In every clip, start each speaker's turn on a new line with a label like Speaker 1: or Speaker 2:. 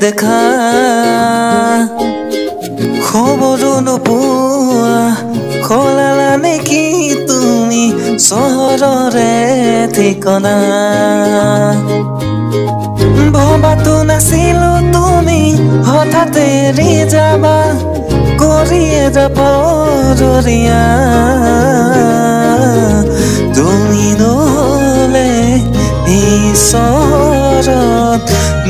Speaker 1: দেখা খবৰো নোপোৱা খলালা নেকি তুমি চহৰৰে ঠিকনা ভবাতো নাছিলো তুমি হঠাৎ এৰি যাবা কৰিয়ে যাবৰীয়া তুমি নহলে ঈশ্বৰত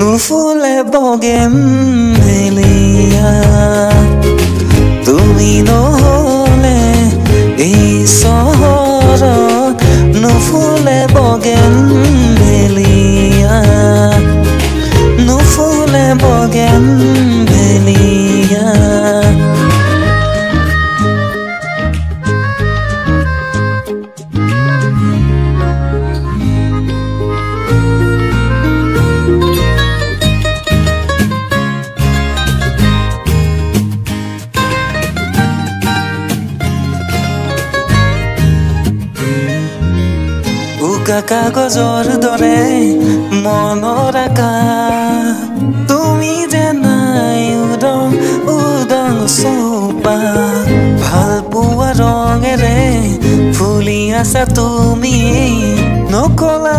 Speaker 1: নুফুলে বগেম ভেলিয়া তুমি নহলে ঈশ্বৰত নুফুলে বগেম ভেলিয়া নুফুলে বগেম ভেলিয়া কাগজৰ দৰে মনৰ আকাশ তুমি যে নাই উদং উদং চোপা ভাল পোৱা ৰঙেৰে ফুলি আছা তুমি নকলা